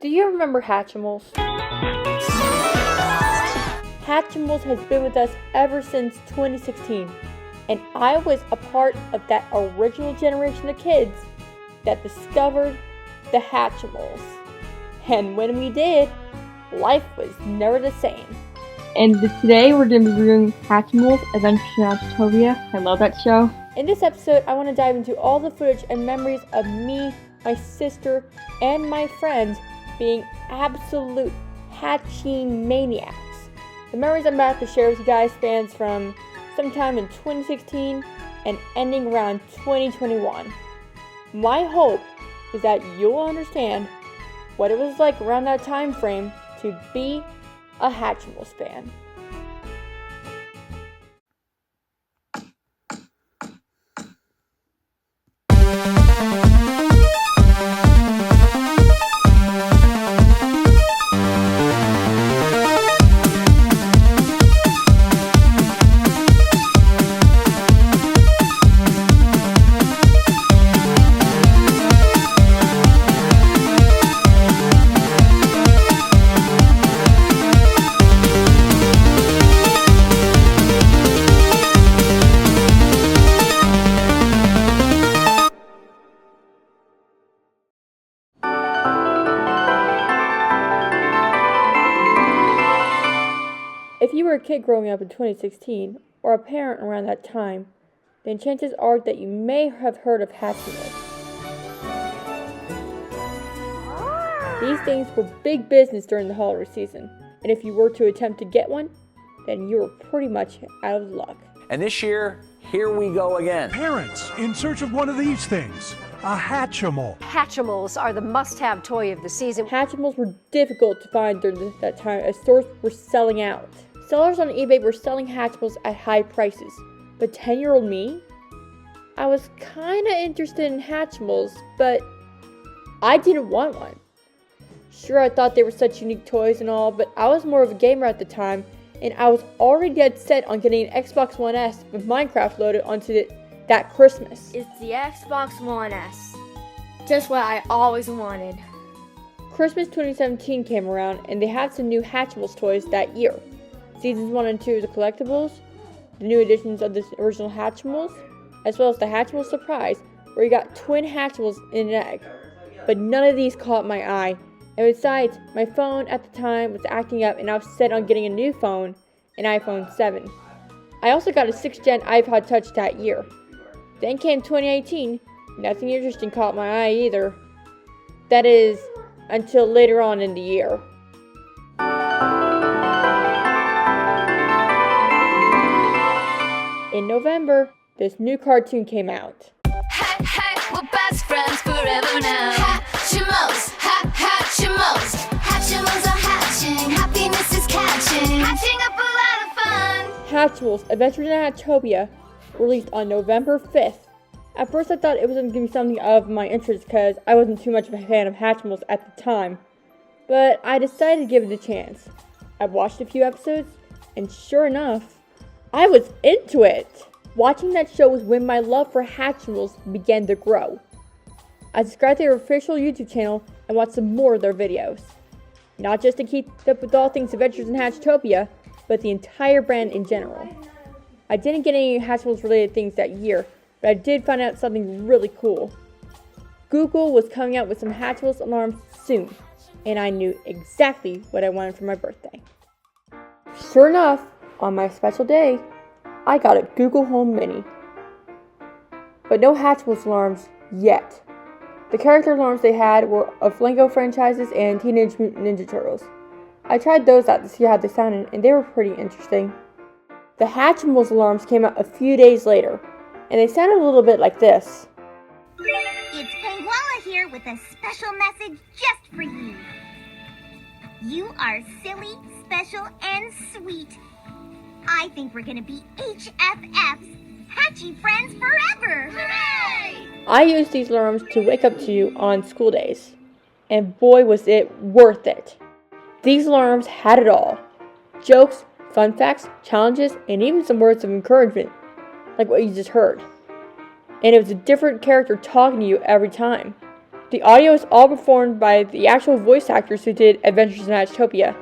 Do you remember Hatchimals? Hatchimals has been with us ever since 2016, and I was a part of that original generation of kids that discovered the Hatchimals. And when we did, life was never the same. And today we're going to be reviewing Hatchimals Adventures in Hatchetopia. I love that show. In this episode, I want to dive into all the footage and memories of me, my sister, and my friends being absolute hatching maniacs. The memories I'm about to share with you guys spans from sometime in 2016 and ending around 2021. My hope is that you'll understand what it was like around that time frame to be a Hatchimals fan. If you were a kid growing up in 2016, or a parent around that time, then chances are that you may have heard of Hatchimals. These things were big business during the holiday season, and if you were to attempt to get one, then you were pretty much out of luck. And this year, here we go again. Parents in search of one of these things, a Hatchimal. Hatchimals are the must-have toy of the season. Hatchimals were difficult to find during that time as stores were selling out. Sellers on eBay were selling Hatchimals at high prices, but 10-year-old me? I was kinda interested in Hatchimals, but I didn't want one. Sure, I thought they were such unique toys and all, but I was more of a gamer at the time, and I was already dead set on getting an Xbox One S with Minecraft loaded onto it that Christmas. It's the Xbox One S. Just what I always wanted. Christmas 2017 came around, and they had some new Hatchimals toys that year. Seasons 1 and 2 of the collectibles, the new editions of the original Hatchimals, as well as the Hatchimals Surprise, where you got twin Hatchimals in an egg. But none of these caught my eye, and besides, my phone at the time was acting up and I was set on getting a new phone, an iPhone 7. I also got a 6th gen iPod Touch that year. Then came 2018, nothing interesting caught my eye either. That is, until later on in the year. In November, this new cartoon came out. Hey, hey, we're best friends forever now. Hatchimals, Hatchimals. Hatchimals are hatching, happiness is catching. Hatching up a lot of fun. Hatchimals Adventures in Hatchetopia, released on November 5th. At first I thought it was going to be something of my interest because I wasn't too much of a fan of Hatchimals at the time. But I decided to give it a chance. I watched a few episodes, and sure enough, I was into it! Watching that show was when my love for Hatchimals began to grow. I subscribed to their official YouTube channel and watched some more of their videos. Not just to keep up with all things Adventures in Hatchetopia, but the entire brand in general. I didn't get any Hatchimals related things that year, but I did find out something really cool. Google was coming out with some Hatchimals alarms soon, and I knew exactly what I wanted for my birthday. Sure enough, on my special day, I got a Google Home Mini. But no Hatchimals alarms yet. The character alarms they had were of Lego franchises and Teenage Mutant Ninja Turtles. I tried those out to see how they sounded, and they were pretty interesting. The Hatchimals alarms came out a few days later, and they sounded a little bit like this. It's Penguala here with a special message just for you. You are silly, special, and sweet. I think we're gonna be HFF's Hatchy Friends forever! Hooray! I used these alarms to wake up to you on school days, and boy was it worth it. These alarms had it all. Jokes, fun facts, challenges, and even some words of encouragement, like what you just heard. And it was a different character talking to you every time. The audio is all performed by the actual voice actors who did Adventures in Hatchtopia,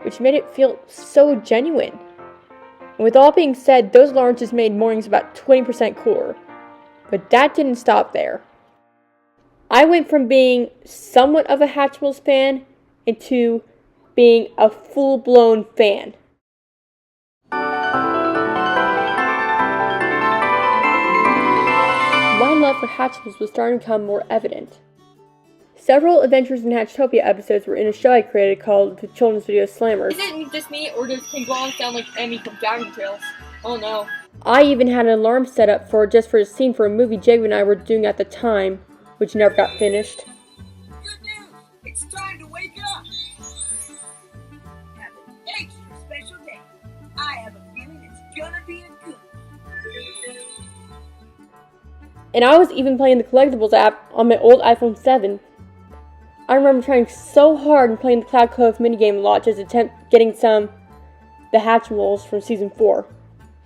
which made it feel so genuine. And with all being said, those launches made mornings about 20% cooler. But that didn't stop there. I went from being somewhat of a Hatchimals fan into being a full-blown fan. My love for Hatchimals was starting to become more evident. Several Adventures in Hatchtopia episodes were in a show I created called the Children's Video Slammers. Is it just me, or does Penguin sound like Emmy from Dragon Tales? Oh no. I even had an alarm set up for a scene for a movie Jacob and I were doing at the time, which never got finished. Good news! It's time to wake up! Have an extra special day. I have a feeling it's gonna be a good one. And I was even playing the collectibles app on my old iPhone 7. I remember trying so hard and playing the Cloud Cove minigame a lot just to attempt getting the Hatchimals from Season 4.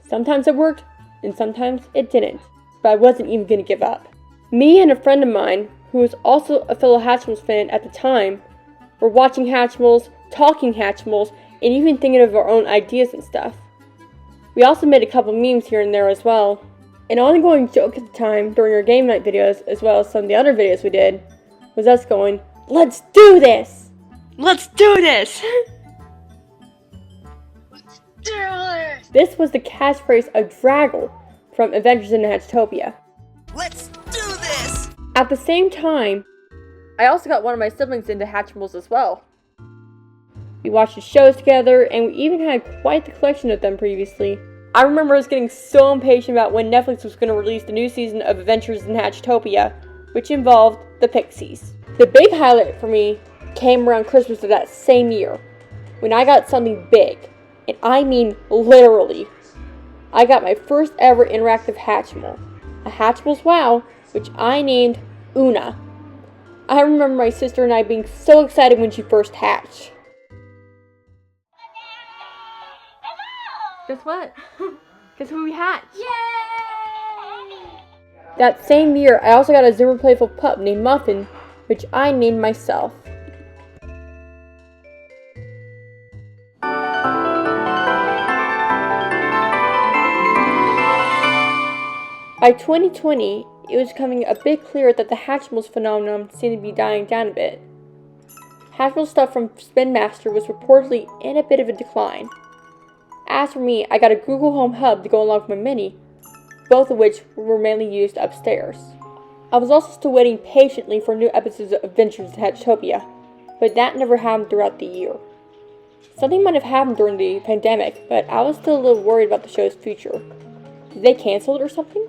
Sometimes it worked, and sometimes it didn't, but I wasn't even going to give up. Me and a friend of mine, who was also a fellow Hatchimals fan at the time, were watching Hatchimals, talking Hatchimals, and even thinking of our own ideas and stuff. We also made a couple memes here and there as well. An ongoing joke at the time during our game night videos, as well as some of the other videos we did, was us going, "Let's do this! Let's do this! This was the catchphrase of Draggle from Adventures in Hatchtopia. Let's do this! At the same time, I also got one of my siblings into Hatchimals as well. We watched the shows together, and we even had quite the collection of them previously. I remember us getting so impatient about when Netflix was going to release the new season of Adventures in Hatchtopia, which involved the Pixies. The big highlight for me came around Christmas of that same year, when I got something big, and I mean literally. I got my first ever interactive Hatchimal, a Hatchimals Wow, which I named Una. I remember my sister and I being so excited when she first hatched. Guess what? Guess who we hatched? Yay! That same year, I also got a Zimmer Playful pup named Muffin, which I named myself. By 2020, it was becoming a bit clear that the Hatchimals phenomenon seemed to be dying down a bit. Hatchimals stuff from Spin Master was reportedly in a bit of a decline. As for me, I got a Google Home Hub to go along with my Mini, both of which were mainly used upstairs. I was also still waiting patiently for new episodes of Adventures in Hatchtopia, but that never happened throughout the year. Something might have happened during the pandemic, but I was still a little worried about the show's future. Did they cancel it or something?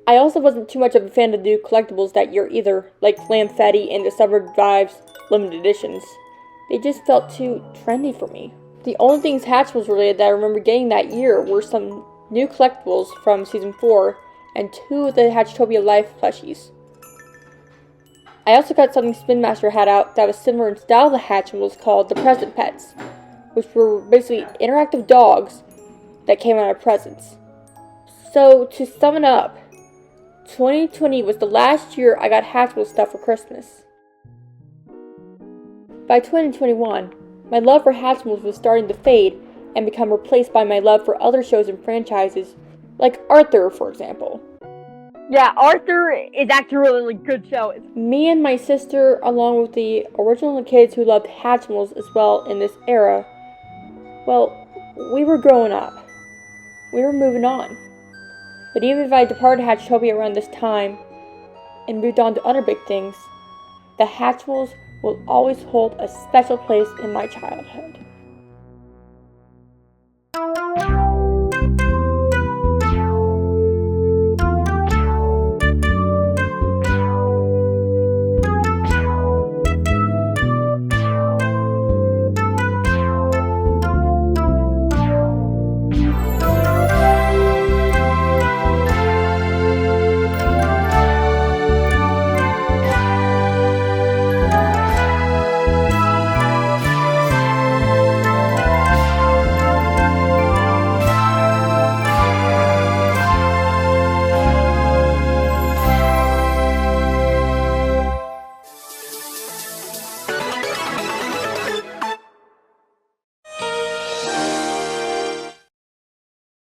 I also wasn't too much of a fan of the new collectibles that year either, like Lamfetti and the Suburb Vibes limited editions. They just felt too trendy for me. The only things Hatchimals related that I remember getting that year were some new collectibles from Season 4 and 2 of the Hatchtopia Life plushies. I also got something Spin Master had out that was similar in style to the Hatchimals called the Present Pets, which were basically interactive dogs that came out of presents. So, to sum it up, 2020 was the last year I got Hatchimals stuff for Christmas. By 2021, my love for Hatchimals was starting to fade and become replaced by my love for other shows and franchises, like Arthur, for example. Yeah, Arthur is actually a really good show. Me and my sister, along with the original kids who loved Hatchimals as well in this era, well, we were growing up. We were moving on. But even if I departed Hatchtopia around this time and moved on to other big things, the Hatchimals will always hold a special place in my childhood.